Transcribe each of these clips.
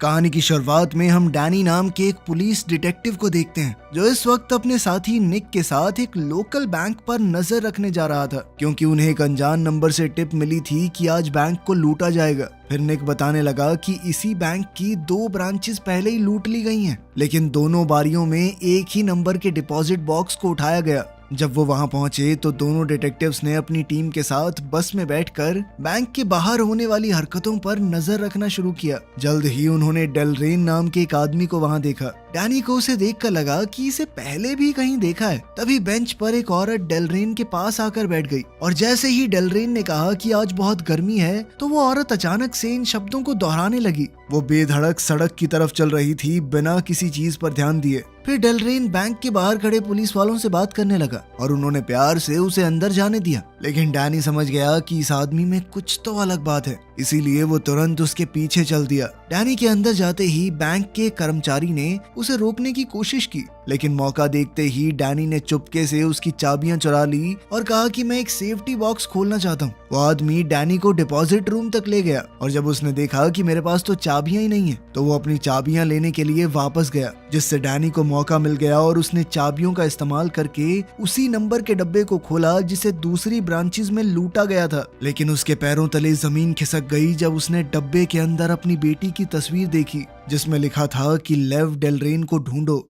कहानी की शुरुआत में हम डैनी नाम के एक पुलिस डिटेक्टिव को देखते हैं जो इस वक्त अपने साथी निक के साथ एक लोकल बैंक पर नजर रखने जा रहा था, क्योंकि उन्हें एक अनजान नंबर से टिप मिली थी कि आज बैंक को लूटा जाएगा। फिर निक बताने लगा कि इसी बैंक की 2 ब्रांचेस पहले ही लूट ली गई हैं, लेकिन दोनों बारियों में एक ही नंबर के डिपॉजिट बॉक्स को उठाया गया। जब वो वहां पहुंचे तो दोनों डिटेक्टिव्स ने अपनी टीम के साथ बस में बैठकर बैंक के बाहर होने वाली हरकतों पर नजर रखना शुरू किया। जल्द ही उन्होंने डेलरेन नाम के एक आदमी को वहां देखा। डैनी को उसे देखकर लगा कि इसे पहले भी कहीं देखा है। तभी बेंच पर एक औरत डेलरेन के पास आकर बैठ गई और जैसे ही डेलरेन ने कहा कि आज बहुत गर्मी है तो वो औरत अचानक से इन शब्दों को दोहराने लगी। वो बेधड़क सड़क की तरफ चल रही थी बिना किसी चीज पर ध्यान दिए। फिर डेलरेन बैंक के बाहर खड़े पुलिस वालों से बात करने लगा और उन्होंने प्यार से उसे अंदर जाने दिया, लेकिन डैनी समझ गया कि इस आदमी में कुछ तो अलग बात है, इसीलिए वो तुरंत उसके पीछे चल दिया। डैनी के अंदर जाते ही बैंक के कर्मचारी ने उसे रोकने की कोशिश की, लेकिन मौका देखते ही डैनी ने चुपके से उसकी चाबियां चुरा ली और कहा कि मैं एक सेफ्टी बॉक्स खोलना चाहता हूँ। वो आदमी डैनी को डिपॉजिट रूम तक ले गया और जब उसने देखा कि मेरे पास तो चाबियां ही नहीं है तो वो अपनी चाबियां लेने के लिए वापस गया, जिससे डैनी को मौका मिल गया और उसने चाबियों का इस्तेमाल करके उसी नंबर के डब्बे को खोला जिसे दूसरी ब्रांचेस में लूटा गया था। लेकिन उसके पैरों तले जमीन खिसक गई जब उसने डब्बे के अंदर अपनी बेटी की तस्वीर देखी जिसमें लिखा था कि लेव डेलरेन को ढूंढो।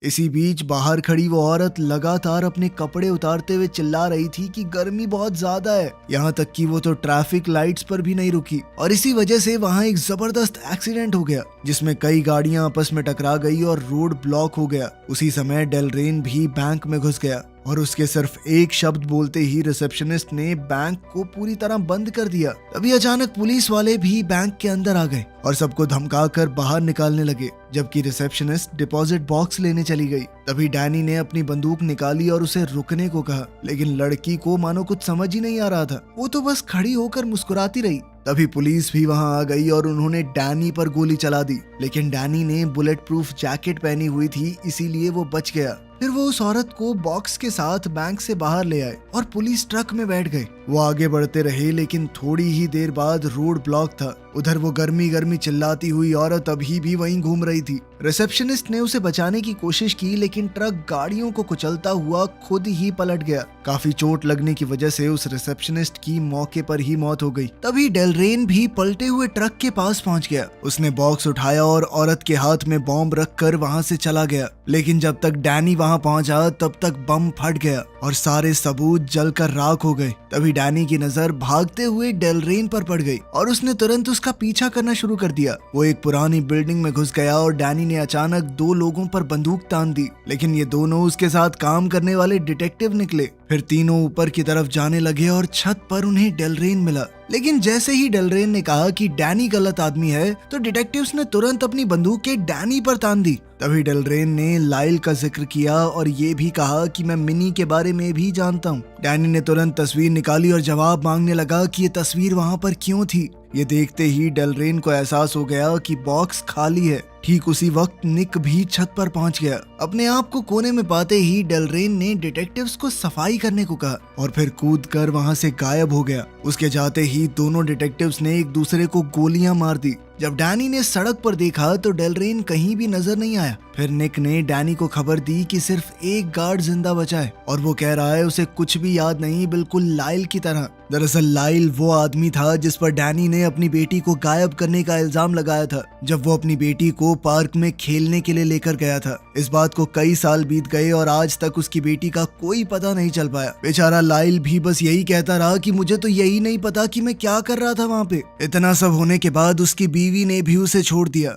इसी बीच बाहर खड़ी वो औरत लगातार अपने कपड़े उतारते हुए चिल्ला रही थी कि गर्मी बहुत ज्यादा है। यहाँ तक कि वो तो ट्रैफिक लाइट्स पर भी नहीं रुकी और इसी वजह से वहाँ एक जबरदस्त एक्सीडेंट हो गया जिसमें कई गाड़ियां आपस में टकरा गई और रोड ब्लॉक हो गया। उसी समय डेलरेन भी बैंक में घुस गया और उसके सिर्फ एक शब्द बोलते ही रिसेप्शनिस्ट ने बैंक को पूरी तरह बंद कर दिया। तभी अचानक पुलिस वाले भी बैंक के अंदर आ गए और सबको धमकाकर बाहर निकालने लगे, जबकि रिसेप्शनिस्ट डिपॉजिट बॉक्स लेने चली गई। तभी डैनी ने अपनी बंदूक निकाली और उसे रुकने को कहा, लेकिन लड़की को मानो कुछ समझ ही नहीं आ रहा था। वो तो बस खड़ी होकर मुस्कुराती रही। तभी पुलिस भी वहां आ गई और उन्होंने डैनी पर गोली चला दी, लेकिन डैनी ने बुलेट प्रूफ जैकेट पहनी हुई थी, इसीलिए वो बच गया। फिर वो उस औरत को बॉक्स के साथ बैंक से बाहर ले आए और पुलिस ट्रक में बैठ गए। वो आगे बढ़ते रहे, लेकिन थोड़ी ही देर बाद रोड ब्लॉक था। उधर वो गर्मी गर्मी चिल्लाती हुई औरत अभी भी वहीं घूम रही थी। रिसेप्शनिस्ट ने उसे बचाने की कोशिश की, लेकिन ट्रक गाड़ियों को कुचलता हुआ खुद ही पलट गया। काफी चोट लगने की वजह से उस रिसेप्शनिस्ट की मौके पर ही मौत हो गई। तभी डेलरेन भी पलटे हुए ट्रक के पास पहुंच गया। उसने बॉक्स उठाया और औरत के हाथ में बॉम्ब रखकर वहां से चला गया, लेकिन जब तक डैनी वहां पहुंचा तब तक बम फट गया और सारे सबूत जलकर राख हो गए। तभी डैनी की नजर भागते हुए डेलरेन पर पड़ गई और उसने तुरंत उसका पीछा करना शुरू कर दिया। वो एक पुरानी बिल्डिंग में घुस गया और डैनी ने अचानक 2 लोगों पर बंदूक तान दी, लेकिन ये दोनों उसके साथ काम करने वाले डिटेक्टिव निकले। फिर तीनों ऊपर की तरफ जाने लगे और छत पर उन्हें डेलरेन मिला, लेकिन जैसे ही डेलरेन ने कहा कि डैनी गलत आदमी है तो डिटेक्टिव्स ने तुरंत अपनी बंदूकें डैनी पर तान दी। तभी डेलरेन ने लाइल का जिक्र किया और ये भी कहा कि मैं मिनी के बारे में भी जानता हूँ। डैनी ने तुरंत तस्वीर निकाली और जवाब मांगने लगा कि ये तस्वीर वहाँ पर क्यों थी। ये देखते ही डेलरेन को एहसास हो गया कि बॉक्स खाली है। ठीक उसी वक्त निक भी छत पर पहुंच गया। अपने आप को कोने में पाते ही डेलरेन ने डिटेक्टिव्स को सफाई करने को कहा और फिर कूदकर वहां से गायब हो गया। उसके जाते ही दोनों डिटेक्टिव्स ने एक दूसरे को गोलियां मार दी। जब डैनी ने सड़क पर देखा तो डेलरेन कहीं भी नजर नहीं आया। फिर निक ने डैनी को खबर दी कि सिर्फ एक गार्ड जिंदा बचा है और वो कह रहा है उसे कुछ भी याद नहीं, बिल्कुल लाइल की तरह। दरअसल लाइल वो आदमी था जिस पर डैनी ने अपनी बेटी को गायब करने का इल्जाम लगाया था जब वो अपनी बेटी को पार्क में खेलने के लिए लेकर गया था। इस बात को कई साल बीत गए और आज तक उसकी बेटी का कोई पता नहीं चल पाया। बेचारा लाइल भी बस यही कहता रहा कि मुझे तो यही नहीं पता कि मैं क्या कर रहा था वहाँ पे। इतना सब होने के बाद उसकी बीवी ने भी उसे छोड़ दिया।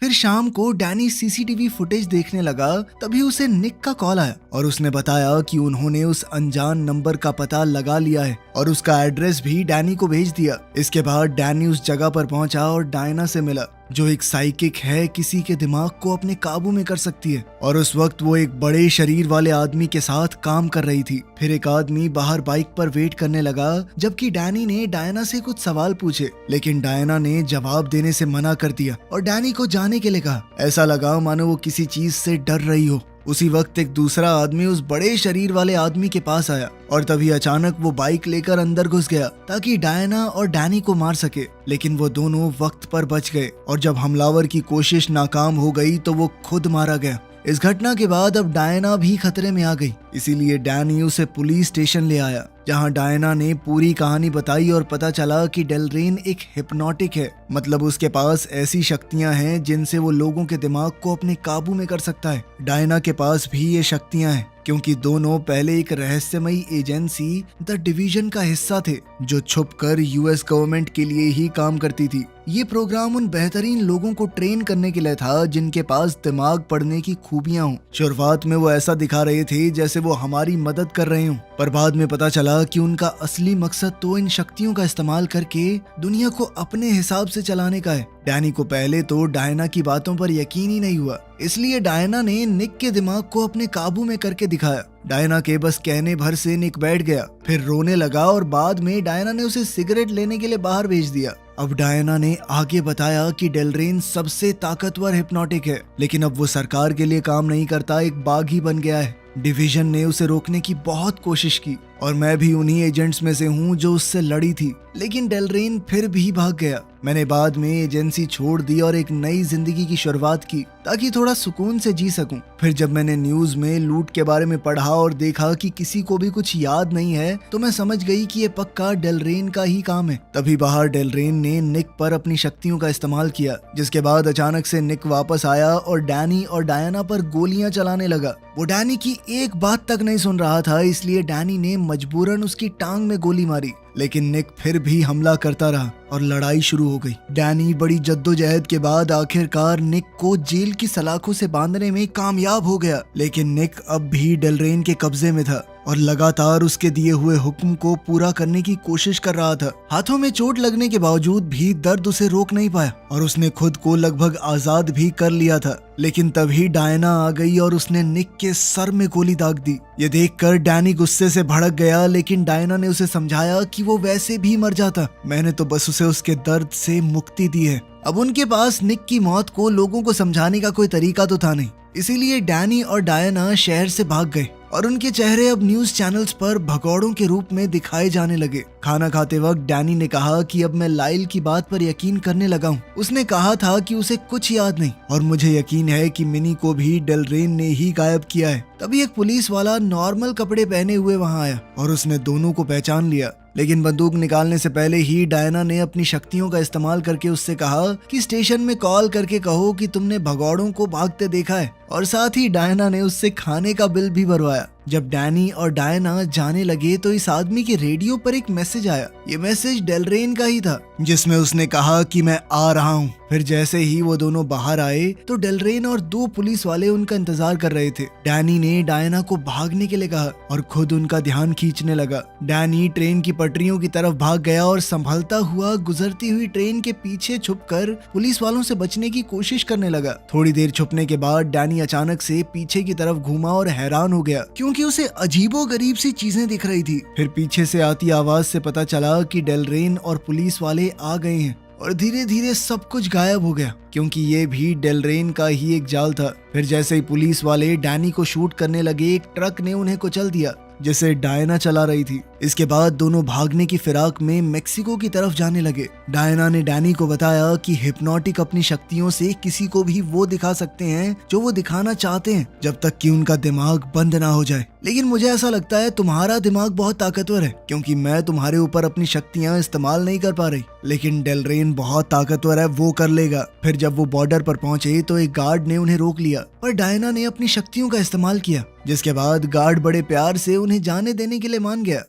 फिर शाम को डैनी सीसीटीवी फुटेज देखने लगा, तभी उसे निक का कॉल आया और उसने बताया कि उन्होंने उस अनजान नंबर का पता लगा लिया है और उसका एड्रेस भी डैनी को भेज दिया। इसके बाद डैनी उस जगह पर पहुंचा और डायना से मिला, जो एक साइकिक है, किसी के दिमाग को अपने काबू में कर सकती है और उस वक्त वो एक बड़े शरीर वाले आदमी के साथ काम कर रही थी। फिर एक आदमी बाहर बाइक पर वेट करने लगा, जबकि डैनी ने डायना से कुछ सवाल पूछे, लेकिन डायना ने जवाब देने से मना कर दिया और डैनी को जाने के लिए कहा। ऐसा लगा मानो वो किसी चीज से डर रही हो। उसी वक्त एक दूसरा आदमी उस बड़े शरीर वाले आदमी के पास आया और तभी अचानक वो बाइक लेकर अंदर घुस गया ताकि डायना और डैनी को मार सके, लेकिन वो दोनों वक्त पर बच गए और जब हमलावर की कोशिश नाकाम हो गई तो वो खुद मारा गया। इस घटना के बाद अब डायना भी खतरे में आ गई, इसीलिए डैनी उसे पुलिस स्टेशन ले आया, जहां डायना ने पूरी कहानी बताई और पता चला कि डेलरेन एक हिप्नोटिक है, मतलब उसके पास ऐसी शक्तियां हैं जिनसे वो लोगों के दिमाग को अपने काबू में कर सकता है। डायना के पास भी ये शक्तियां हैं क्योंकि दोनों पहले एक रहस्यमयी एजेंसी द डिवीजन का हिस्सा थे जो छुपकर यूएस गवर्नमेंट के लिए ही काम करती थी। ये प्रोग्राम उन बेहतरीन लोगों को ट्रेन करने के लिए था जिनके पास दिमाग पढ़ने की खूबियां हों। शुरुआत में वो ऐसा दिखा रहे थे जैसे वो हमारी मदद कर रहे हों, पर बाद में पता चला कि उनका असली मकसद तो इन शक्तियों का इस्तेमाल करके दुनिया को अपने हिसाब से चलाने का है। डैनी को पहले तो डायना की बातों पर यकीन ही नहीं हुआ, इसलिए डायना ने निक के दिमाग को अपने काबू में करके दिखाया। डायना के बस कहने भर से निक बैठ गया, फिर रोने लगा और बाद में डायना ने उसे सिगरेट लेने के लिए बाहर भेज दिया। अब डायना ने आगे बताया कि डेलरेन सबसे ताकतवर हिप्नोटिक है, लेकिन अब वो सरकार के लिए काम नहीं करता, एक बाघ ही बन गया है। डिवीजन ने उसे रोकने की बहुत कोशिश की और मैं भी उन्हीं एजेंट्स में से हूँ जो उससे लड़ी थी, लेकिन डेलरेन फिर भी भाग गया। मैंने बाद में एजेंसी छोड़ दी और एक नई जिंदगी की शुरुआत की ताकि थोड़ा सुकून से जी सकूं। फिर जब मैंने न्यूज में लूट के बारे में पढ़ा और देखा कि किसी को भी कुछ याद नहीं है तो मैं समझ गई कि ये पक्का डेलरेन का ही काम है। तभी बाहर डेलरेन ने निक पर अपनी शक्तियों का इस्तेमाल किया, जिसके बाद अचानक से निक वापस आया और डैनी और डायना पर गोलियां चलाने लगा। वो डैनी की एक बात तक नहीं सुन रहा था, इसलिए डैनी ने मजबूरन उसकी टांग में गोली मारी, लेकिन निक फिर भी हमला करता रहा और लड़ाई शुरू हो गई। डैनी बड़ी जद्दोजहद के बाद आखिरकार निक को जेल की सलाखों से बांधने में कामयाब हो गया, लेकिन निक अब भी डेलरेन के कब्जे में था और लगातार उसके दिए हुए हुक्म को पूरा करने की कोशिश कर रहा था। हाथों में चोट लगने के बावजूद भी दर्द उसे रोक नहीं पाया और उसने खुद को लगभग आजाद भी कर लिया था, लेकिन तभी डायना आ गई और उसने निक के सर में गोली दाग दी। ये देखकर डैनी गुस्से से भड़क गया, लेकिन डायना ने उसे समझाया कि वो वैसे भी मर जाता, मैंने तो बस उसे उसके दर्द से मुक्ति दी है। अब उनके पास निक की मौत को लोगों को समझाने का कोई तरीका तो था नहीं, इसीलिए डैनी और डायना शहर से भाग गए और उनके चेहरे अब न्यूज चैनल्स पर भगौड़ों के रूप में दिखाए जाने लगे। खाना खाते वक्त डैनी ने कहा कि अब मैं लाइल की बात पर यकीन करने लगा हूँ। उसने कहा था कि उसे कुछ याद नहीं और मुझे यकीन है कि मिनी को भी डेलरेन ने ही गायब किया है। तभी एक पुलिस वाला नॉर्मल कपड़े पहने हुए वहाँ आया और उसने दोनों को पहचान लिया, लेकिन बंदूक निकालने से पहले ही डायना ने अपनी शक्तियों का इस्तेमाल करके उससे कहा कि स्टेशन में कॉल करके कहो कि तुमने भगौड़ों को भागते देखा है, और साथ ही डायना ने उससे खाने का बिल भी भरवाया। जब डैनी और डायना जाने लगे तो इस आदमी के रेडियो पर एक मैसेज आया। ये मैसेज डेलरेन का ही था, जिसमें उसने कहा कि मैं आ रहा हूँ। फिर जैसे ही वो दोनों बाहर आए तो डेलरेन और दो पुलिस वाले उनका इंतजार कर रहे थे। डैनी ने डायना को भागने के लिए कहा और खुद उनका ध्यान खींचने लगा। डैनी ट्रेन की पटरियों की तरफ भाग गया और संभलता हुआ गुजरती हुई ट्रेन के पीछे छुपकर पुलिस वालों से बचने की कोशिश करने लगा। थोड़ी देर छुपने के बाद डैनी अचानक से पीछे की तरफ घूमा और हैरान हो गया क्योंकि उसे अजीबोगरीब सी चीजें दिख रही थी। फिर पीछे से आती आवाज से पता चला कि डेलरेन और पुलिस वाले आ गए हैं और धीरे धीरे सब कुछ गायब हो गया क्योंकि ये भी डेलरेन का ही एक जाल था। फिर जैसे ही पुलिस वाले डैनी को शूट करने लगे, एक ट्रक ने उन्हें कुचल दिया जिसे डायना चला रही थी। इसके बाद दोनों भागने की फिराक में मेक्सिको की तरफ जाने लगे। डायना ने डैनी को बताया कि हिप्नोटिक अपनी शक्तियों से किसी को भी वो दिखा सकते हैं जो वो दिखाना चाहते हैं, जब तक कि उनका दिमाग बंद ना हो जाए। लेकिन मुझे ऐसा लगता है तुम्हारा दिमाग बहुत ताकतवर है क्योंकि मैं तुम्हारे ऊपर अपनी शक्तियां इस्तेमाल नहीं कर पा रही, लेकिन डेलरेन बहुत ताकतवर है, वो कर लेगा। फिर जब वो बॉर्डर पर पहुंचे तो एक गार्ड ने उन्हें रोक लिया, पर डायना ने अपनी शक्तियों का इस्तेमाल किया, जिसके बाद गार्ड बड़े प्यार से उन्हें जाने देने के लिए मान गया।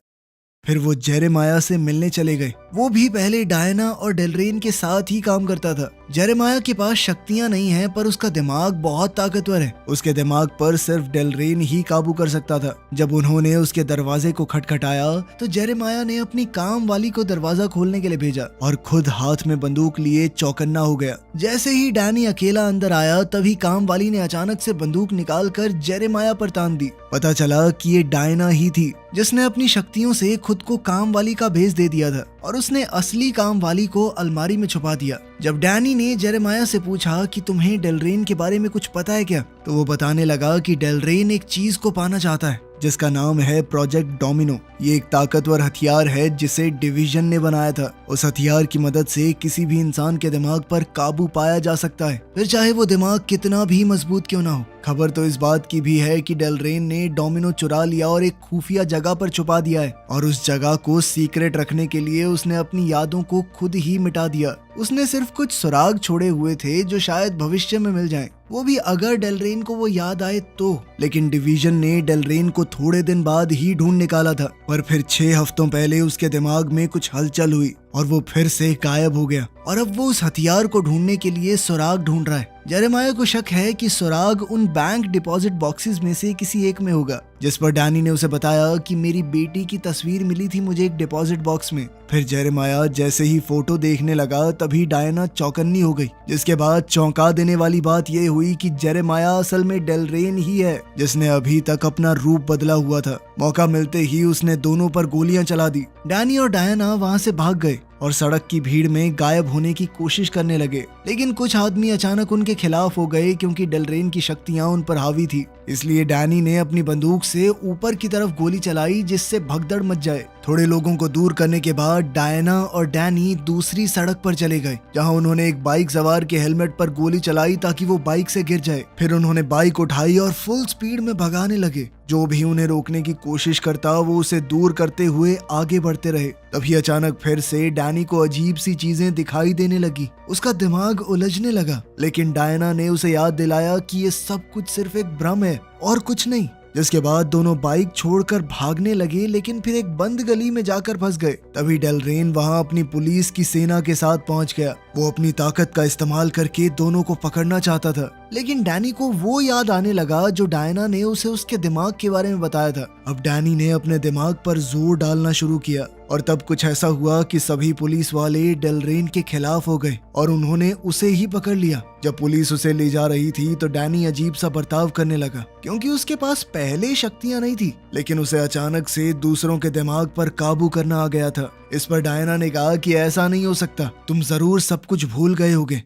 फिर वो जेरेमाया से मिलने चले गए। वो भी पहले डायना और डेलरेन के साथ ही काम करता था। जेरेमाया के पास शक्तियां नहीं हैं, पर उसका दिमाग बहुत ताकतवर है। उसके दिमाग पर सिर्फ डेलरेन ही काबू कर सकता था। जब उन्होंने उसके दरवाजे को खटखटाया तो जेरेमाया ने अपनी काम वाली को दरवाजा खोलने के लिए भेजा और खुद हाथ में बंदूक लिए चौकन्ना हो गया। जैसे ही डैनी अकेला अंदर आया तभी काम वाली ने अचानक से बंदूक निकालकर जेरेमाया पर तान दी। पता चला कि ये डायना ही थी जिसने अपनी शक्तियों से खुद को काम वाली का भेस दे दिया था और उसने असली काम वाली को अलमारी में छुपा दिया। जब डैनी ने जेरेमाया से पूछा कि तुम्हें डेलरेन के बारे में कुछ पता है क्या, तो वो बताने लगा कि डेलरेन एक चीज को पाना चाहता है जिसका नाम है प्रोजेक्ट डोमिनो। ये एक ताकतवर हथियार है जिसे डिवीजन ने बनाया था। उस हथियार की मदद से किसी भी इंसान के दिमाग पर काबू पाया जा सकता है, फिर चाहे वो दिमाग कितना भी मजबूत क्यों ना हो। खबर तो इस बात की भी है कि डेलरेन ने डोमिनो चुरा लिया और एक खुफिया जगह पर छुपा दिया है, और उस जगह को सीक्रेट रखने के लिए उसने अपनी यादों को खुद ही मिटा दिया। उसने सिर्फ कुछ सुराग छोड़े हुए थे जो शायद भविष्य में मिल जाएं, वो भी अगर डेलरेन को वो याद आए तो। लेकिन डिवीजन ने डेलरेन को थोड़े दिन बाद ही ढूंढ निकाला था, पर फिर 6 हफ्तों पहले उसके दिमाग में कुछ हलचल हुई और वो फिर से गायब हो गया, और अब वो उस हथियार को ढूंढने के लिए सुराग ढूंढ रहा है। जेरेमाया को शक है कि सुराग उन बैंक डिपॉजिट बॉक्सेस में से किसी एक में होगा, जिस पर डैनी ने उसे बताया कि मेरी बेटी की तस्वीर मिली थी मुझे एक डिपॉजिट बॉक्स में। फिर जेरेमाया जैसे ही फोटो देखने लगा तभी डायना चौकन्नी हो गई, जिसके बाद चौंका देने वाली बात ये हुई कि जेरेमाया असल में डेलरेन ही है जिसने अभी तक अपना रूप बदला हुआ था। मौका मिलते ही उसने दोनों पर गोलियां चला दी। डैनी और डायना वहां से भाग गए और सड़क की भीड़ में गायब होने की कोशिश करने लगे, लेकिन कुछ आदमी अचानक उनके खिलाफ हो गए क्योंकि डेलरेन की शक्तियां उन पर हावी थी। इसलिए डैनी ने अपनी बंदूक से ऊपर की तरफ गोली चलाई जिससे भगदड़ मच जाए। थोड़े लोगों को दूर करने के बाद डायना और डैनी दूसरी सड़क पर चले गए, जहां उन्होंने एक बाइक सवार के हेलमेट पर गोली चलाई ताकि वो बाइक से गिर जाए। फिर उन्होंने बाइक उठाई और फुल स्पीड में भगाने लगे। जो भी उन्हें रोकने की कोशिश करता वो उसे दूर करते हुए आगे बढ़ते रहे। तभी अचानक फिर से डैनी को अजीब सी चीजें दिखाई देने लगी। उसका दिमाग उलझने लगा, लेकिन डायना ने उसे याद दिलाया कि ये सब कुछ सिर्फ एक भ्रम है और कुछ नहीं। जिसके बाद दोनों बाइक छोड़कर भागने लगे, लेकिन फिर एक बंद गली में जाकर फंस गए। तभी डेलरेन वहां अपनी पुलिस की सेना के साथ पहुंच गया। वो अपनी ताकत का इस्तेमाल करके दोनों को पकड़ना चाहता था, लेकिन डैनी को वो याद आने लगा जो डायना ने उसे उसके दिमाग के बारे में बताया था। अब डैनी ने अपने दिमाग पर जोर डालना शुरू किया और तब कुछ ऐसा हुआ कि सभी पुलिस वाले डेलरेन के खिलाफ हो गए और उन्होंने उसे ही पकड़ लिया। जब पुलिस उसे ले जा रही थी तो डैनी अजीब सा बर्ताव करने लगा, क्योंकि उसके पास पहले शक्तियां नहीं थी, लेकिन उसे अचानक से दूसरों के दिमाग पर काबू करना आ गया था। इस पर डायना ने कहा कि ऐसा नहीं हो सकता, तुम जरूर सब कुछ भूल गए होगे।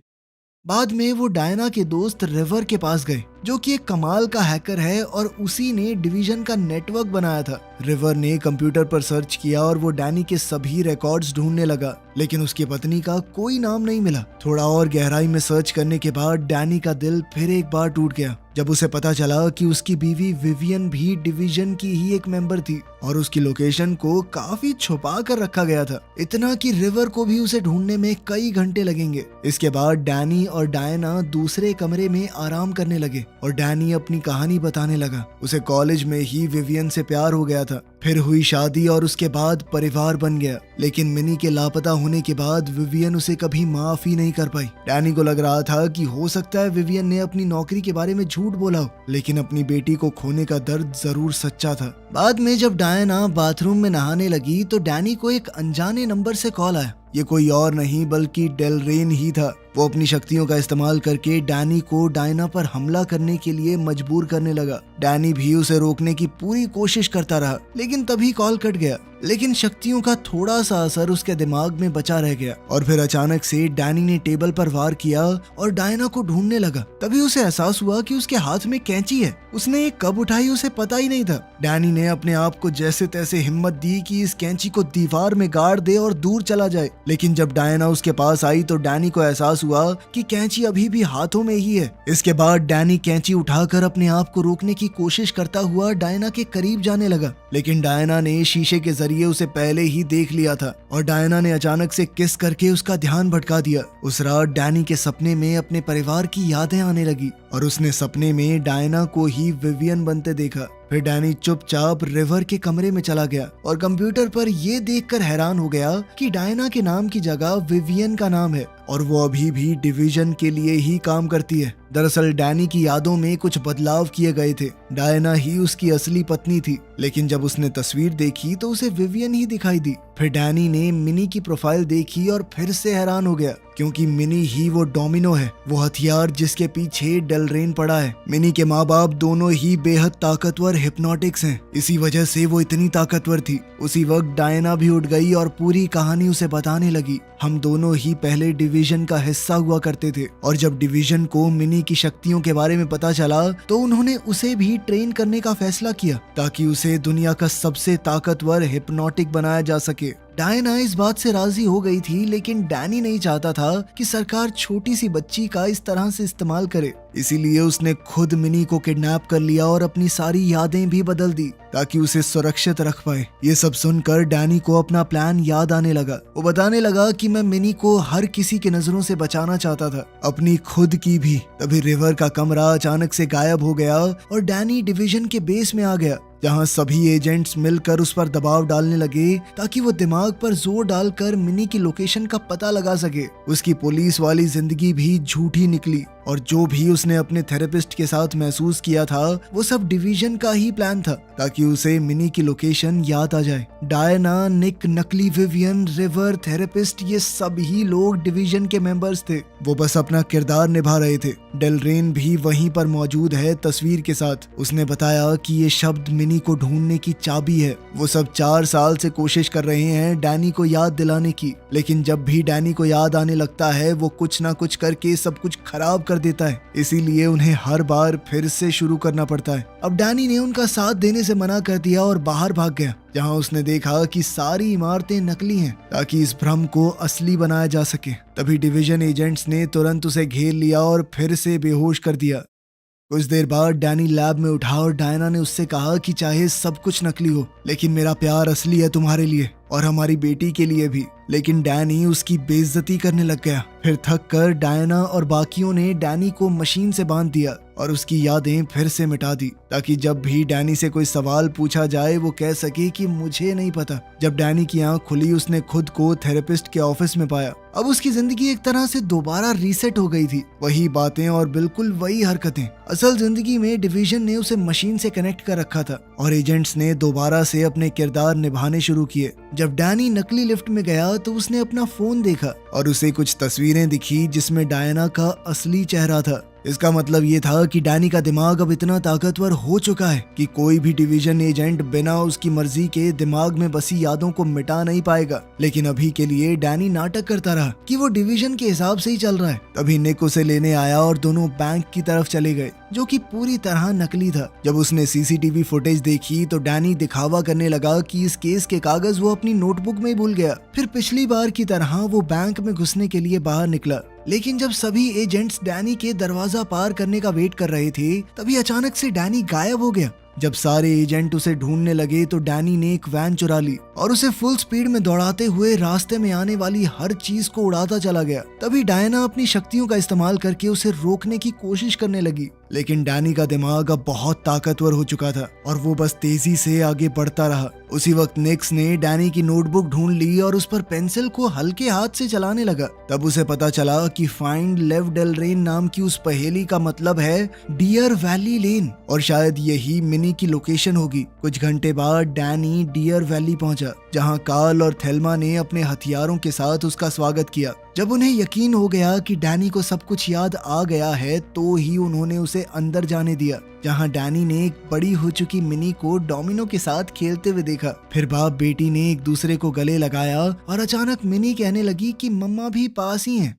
बाद में वो डायना के दोस्त रिवर के पास गए, जो कि एक कमाल का हैकर है और उसी ने डिवीजन का नेटवर्क बनाया था। रिवर ने कंप्यूटर पर सर्च किया और वो डैनी के सभी रिकॉर्ड्स ढूंढने लगा, लेकिन उसकी पत्नी का कोई नाम नहीं मिला। थोड़ा और गहराई में सर्च करने के बाद डैनी का दिल फिर एक बार टूट गया जब उसे पता चला कि उसकी बीवी विवियन भी डिवीजन की ही एक मेंबर थी और उसकी लोकेशन को काफी छुपा कर रखा गया था, इतना कि रिवर को भी उसे ढूंढने में कई घंटे लगेंगे। इसके बाद डैनी और डायना दूसरे कमरे में आराम करने लगे और डैनी अपनी कहानी बताने लगा। उसे कॉलेज में ही विवियन से प्यार हो गया था, फिर हुई शादी और उसके बाद परिवार बन गया, लेकिन मिनी के लापता होने के बाद विवियन उसे कभी माफ ही नहीं कर पाई। डैनी को लग रहा था कि हो सकता है विवियन ने अपनी नौकरी के बारे में झूठ बोला हो, लेकिन अपनी बेटी को खोने का दर्द जरूर सच्चा था। बाद में जब डायना बाथरूम में नहाने लगी तो डैनी को एक अनजाने नंबर से कॉल आया। ये कोई और नहीं बल्कि डेलरेन ही था। वो अपनी शक्तियों का इस्तेमाल करके डैनी को डायना पर हमला करने के लिए मजबूर करने लगा। डैनी भी उसे रोकने की पूरी कोशिश करता रहा, लेकिन तभी कॉल कट गया। लेकिन शक्तियों का थोड़ा सा असर उसके दिमाग में बचा रह गया और फिर अचानक से डैनी ने टेबल पर वार किया और डायना को ढूंढने लगा। तभी उसे एहसास हुआ कि उसके हाथ में कैंची है। उसने ये कब उठाई उसे पता ही नहीं था। डैनी ने अपने आप को जैसे तैसे हिम्मत दी कि इस कैंची को दीवार में गाड़ दे और दूर चला जाए, लेकिन जब डायना उसके पास आई तो डैनी को एहसास हुआ कि कैंची अभी भी हाथों में ही है। इसके बाद डैनी कैंची उठाकर अपने आप को रोकने की कोशिश करता हुआ डायना के करीब जाने लगा, लेकिन डायना ने शीशे के जरिए उसे पहले ही देख लिया था और डायना ने अचानक से किस करके उसका ध्यान भटका दिया। उस रात डैनी के सपने में अपने परिवार की यादें आने लगी और उसने सपने में डायना को ही विवियन बनते देखा। फिर डैनी चुपचाप रिवर के कमरे में चला गया और कंप्यूटर पर ये देखकर हैरान हो गया कि डायना के नाम की जगह विवियन का नाम है और वो अभी भी डिवीजन के लिए ही काम करती है। दरअसल डैनी की यादों में कुछ बदलाव किए गए थे। डायना ही उसकी असली पत्नी थी, लेकिन जब उसने तस्वीर देखी तो उसे विवियन ही दिखाई दी। फिर डैनी ने मिनी की प्रोफाइल देखी और फिर से हैरान हो गया क्योंकि मिनी ही वो डोमिनो है, वो हथियार जिसके पीछे डेलरेन पड़ा है। मिनी के माँ बाप दोनों ही बेहद ताकतवर हिप्नोटिक्स हैं, इसी वजह से वो इतनी ताकतवर थी। उसी वक्त डायना भी उठ गई और पूरी कहानी उसे बताने लगी। हम दोनों ही पहले डिवीजन का हिस्सा हुआ करते थे और जब डिवीजन को मिनी की शक्तियों के बारे में पता चला तो उन्होंने उसे भी ट्रेन करने का फैसला किया ताकि उसे दुनिया का सबसे ताकतवर हिप्नोटिक बनाया जा सके। डायना इस बात से राजी हो गई थी, लेकिन डैनी नहीं चाहता था कि सरकार छोटी सी बच्ची का इस तरह से इस्तेमाल करे। इसीलिए उसने खुद मिनी को किडनैप कर लिया और अपनी सारी यादें भी बदल दी ताकि उसे सुरक्षित रख पाए। ये सब सुनकर डैनी को अपना प्लान याद आने लगा। वो बताने लगा कि मैं मिनी को हर किसी की नजरों से बचाना चाहता था, अपनी खुद की भी। तभी रिवर का कमरा अचानक से गायब हो गया और डैनी डिवीजन के बेस में आ गया, जहां सभी एजेंट्स मिलकर उस पर दबाव डालने लगे ताकि वो दिमाग पर जोर डालकर मिनी की लोकेशन का पता लगा सके। उसकी पुलिस वाली जिंदगी भी झूठी निकली और जो भी उसने अपने थेरेपिस्ट के साथ महसूस किया था वो सब डिवीजन का ही प्लान था ताकि उसे मिनी की लोकेशन याद आ जाए। डायना, निक, नकली विवियन, रिवर, थेरेपिस्ट, ये सभी लोग डिवीजन के मेंबर्स थे। वो बस अपना किरदार निभा रहे थे। डेलरेन भी वहीं पर मौजूद है तस्वीर के साथ। उसने बताया कि ये शब्द मिनी को ढूंढने की चाबी है। वो सब 4 साल से कोशिश कर रहे हैं डैनी को याद दिलाने की, लेकिन जब भी डैनी को याद आने लगता है वो कुछ ना कुछ करके सब कुछ खराब कर देता है। इसीलिए उन्हें हर बार फिर से शुरू करना पड़ता है। अब डैनी ने उनका साथ देने से मना कर दिया और बाहर भाग गया, जहां उसने देखा कि सारी इमारतें नकली हैं ताकि इस भ्रम को असली बनाया जा सके। तभी डिवीजन एजेंट्स ने तुरंत उसे घेर लिया और फिर से बेहोश कर दिया। कुछ देर बाद डैनी लैब में उठा और डायना ने उससे कहा कि चाहे सब कुछ नकली हो, लेकिन मेरा प्यार असली है तुम्हारे लिए और हमारी बेटी के लिए भी। लेकिन डैनी उसकी बेइज्जती करने लग गया। फिर थक कर डायना और बाकियों ने डैनी को मशीन से बांध दिया और उसकी यादें फिर से मिटा दी ताकि जब भी डैनी से कोई सवाल पूछा जाए वो कह सके कि मुझे नहीं पता। जब डैनी की आंख खुली उसने खुद को थेरेपिस्ट के ऑफिस में पाया। अब उसकी जिंदगी एक तरह से दोबारा रीसेट हो गई थी। वही बातें और बिल्कुल वही हरकतें। असल जिंदगी में डिवीजन ने उसे मशीन से कनेक्ट कर रखा था और एजेंट्स ने दोबारा से अपने किरदार निभाने शुरू किए। जब डैनी नकली लिफ्ट में गया तो उसने अपना फोन देखा और उसे कुछ तस्वीरें दिखी जिसमें डायना का असली चेहरा था। इसका मतलब ये था कि डैनी का दिमाग अब इतना ताकतवर हो चुका है कि कोई भी डिवीजन एजेंट बिना उसकी मर्जी के दिमाग में बसी यादों को मिटा नहीं पाएगा। लेकिन अभी के लिए डैनी नाटक करता रहा कि वो डिवीजन के हिसाब से ही चल रहा है। तभी निक उसे लेने आया और दोनों बैंक की तरफ चले गए, जो कि पूरी तरह नकली था। जब उसने सीसीटीवी फुटेज देखी तो डैनी दिखावा करने लगा कि इस केस के कागज वो अपनी नोटबुक में भूल गया। फिर पिछली बार की तरह वो बैंक में घुसने के लिए बाहर निकला, लेकिन जब सभी एजेंट्स डैनी के दरवाजा पार करने का वेट कर रहे थे तभी अचानक से डैनी गायब हो गया। जब सारे एजेंट उसे ढूंढने लगे तो डैनी ने एक वैन चुरा ली और उसे फुल स्पीड में दौड़ाते हुए रास्ते में आने वाली हर चीज को उड़ाता चला गया। तभी डायना अपनी शक्तियों का इस्तेमाल करके उसे रोकने की कोशिश करने लगी, लेकिन डैनी का दिमाग अब बहुत ताकतवर हो चुका था और वो बस तेजी से आगे बढ़ता रहा। उसी वक्त निक्स ने डैनी की नोटबुक ढूंढ ली और उस पर पेंसिल को हल्के हाथ से चलाने लगा। तब उसे पता चला कि फाइंड लेव डेलरेन नाम की उस पहेली का मतलब है डियर वैली लेन और शायद यही मिनी की लोकेशन होगी। कुछ घंटे बाद डैनी डियर वैली पहुंचा, जहां कार्ल और थेल्मा ने अपने हथियारों के साथ उसका स्वागत किया। जब उन्हें यकीन हो गया कि डैनी को सब कुछ याद आ गया है तो ही उन्होंने उसे अंदर जाने दिया, जहां डैनी ने एक बड़ी हो चुकी मिनी को डोमिनो के साथ खेलते हुए देखा। फिर बाप बेटी ने एक दूसरे को गले लगाया और अचानक मिनी कहने लगी कि मम्मा भी पास ही हैं।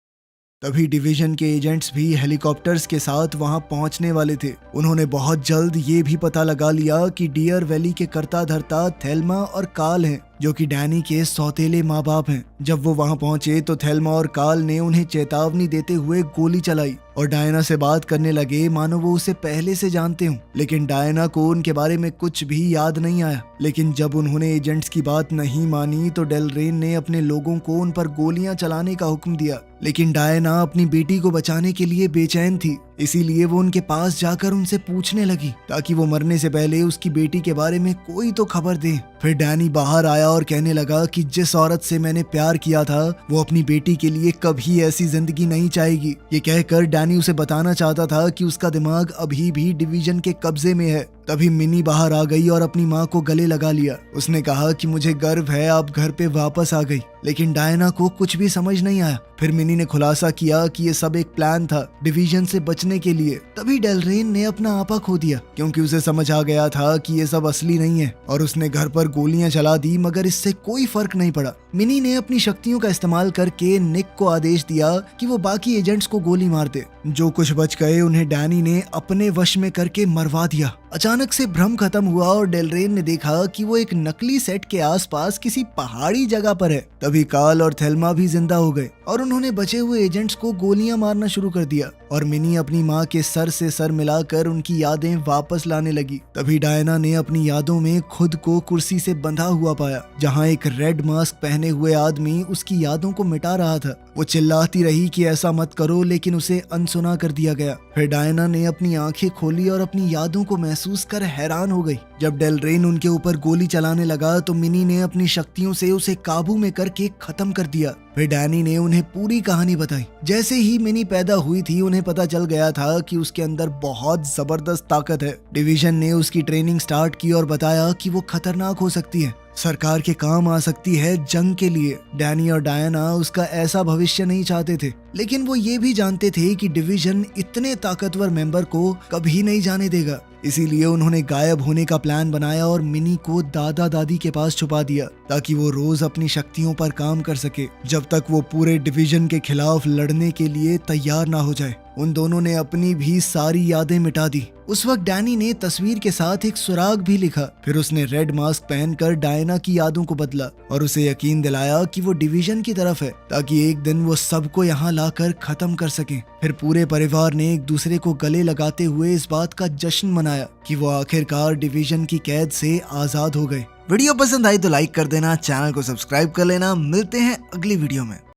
तभी डिवीजन के एजेंट्स भी हेलीकॉप्टर्स के साथ वहां पहुंचने वाले थे। उन्होंने बहुत जल्द ये भी पता लगा लिया कि डियर वैली के कर्ता धर्ता थेल्मा और कार्ल हैं, जो कि डैनी के सौतेले माँ बाप हैं। जब वो वहां पहुंचे तो थेल्मा और कार्ल ने उन्हें चेतावनी देते हुए गोली चलाई और डायना से बात करने लगे मानो वो उसे पहले से जानते हों। लेकिन डायना को उनके बारे में कुछ भी याद नहीं आया। लेकिन जब उन्होंने एजेंट्स की बात नहीं मानी तो डेलरेन ने अपने लोगों को उन पर गोलियां चलाने का हुक्म दिया। लेकिन डायना अपनी बेटी को बचाने के लिए बेचैन थी, इसीलिए वो उनके पास जाकर उनसे पूछने लगी ताकि वो मरने से पहले उसकी बेटी के बारे में कोई तो खबर दे। फिर डैनी बाहर आया और कहने लगा कि जिस औरत से मैंने प्यार किया था वो अपनी बेटी के लिए कभी ऐसी जिंदगी नहीं चाहेगी। ये कहकर डैनी उसे बताना चाहता था कि उसका दिमाग अभी भी डिवीजन के कब्जे में है तभी मिनी बाहर आ गई और अपनी माँ को गले लगा लिया। उसने कहा कि मुझे गर्व है आप घर पे वापस आ गई। लेकिन डायना को कुछ भी समझ नहीं आया। फिर मिनी ने खुलासा किया कि ये सब एक प्लान था डिवीजन से बचने के लिए। तभी डेलरेन ने अपना आपा खो दिया क्योंकि उसे समझ आ गया था कि ये सब असली नहीं है और उसने घर पर गोलियां चला दी, मगर इससे कोई फर्क नहीं पड़ा। मिनी ने अपनी शक्तियों का इस्तेमाल करके निक को आदेश दिया कि वो बाकी एजेंट्स को गोली मार दे। जो कुछ बच गए उन्हें डैनी ने अपने वश में करके मरवा दिया। अचानक से भ्रम खत्म हुआ और डेलरेन ने देखा कि वो एक नकली सेट के आसपास किसी पहाड़ी जगह पर है। तभी कार्ल और थेल्मा भी जिंदा हो गए और उन्होंने बचे हुए एजेंट्स को गोलियां मारना शुरू कर दिया और मिनी अपनी माँ के सर से सर मिलाकर उनकी यादें वापस लाने लगी। तभी डायना ने अपनी यादों में खुद को कुर्सी से बंधा हुआ पाया जहाँ एक रेड मास्क पहने हुए आदमी उसकी यादों को मिटा रहा था। वो चिल्लाती रही कि ऐसा मत करो, लेकिन उसे अनसुना कर दिया गया। फिर डायना ने अपनी आंखें खोली और अपनी यादों को महसूस कर हैरान हो गई। जब डेलरेन उनके ऊपर गोली चलाने लगा तो मिनी ने अपनी शक्तियों से उसे काबू में करके खत्म कर दिया। फिर डैनी ने उन्हें पूरी कहानी बताई। जैसे ही मिनी पैदा हुई थी उन्हें पता चल गया था कि उसके अंदर बहुत जबरदस्त ताकत है। डिवीजन ने उसकी ट्रेनिंग स्टार्ट की और बताया कि वो खतरनाक हो सकती है, सरकार के काम आ सकती है जंग के लिए। डैनी और डायना उसका ऐसा भविष्य नहीं चाहते थे, लेकिन वो ये भी जानते थे कि डिवीजन इतने ताकतवर मेंबर को कभी नहीं जाने देगा। इसीलिए उन्होंने गायब होने का प्लान बनाया और मिनी को दादा दादी के पास छुपा दिया ताकि वो रोज अपनी शक्तियों पर काम कर सके जब तक वो पूरे डिवीजन के खिलाफ लड़ने के लिए तैयार ना हो जाए। उन दोनों ने अपनी भी सारी यादें मिटा दी। उस वक्त डैनी ने तस्वीर के साथ एक सुराग भी लिखा। फिर उसने रेड मास्क पहनकर डायना की यादों को बदला और उसे यकीन दिलाया कि वो डिवीजन की तरफ है ताकि एक दिन वो सबको यहाँ लाकर खत्म कर सके। फिर पूरे परिवार ने एक दूसरे को गले लगाते हुए इस बात का जश्न मनाया कि वो आखिरकार डिवीजन की कैद से आजाद हो गए। वीडियो पसंद आई तो लाइक कर देना, चैनल को सब्सक्राइब कर लेना। मिलते हैं अगली वीडियो में।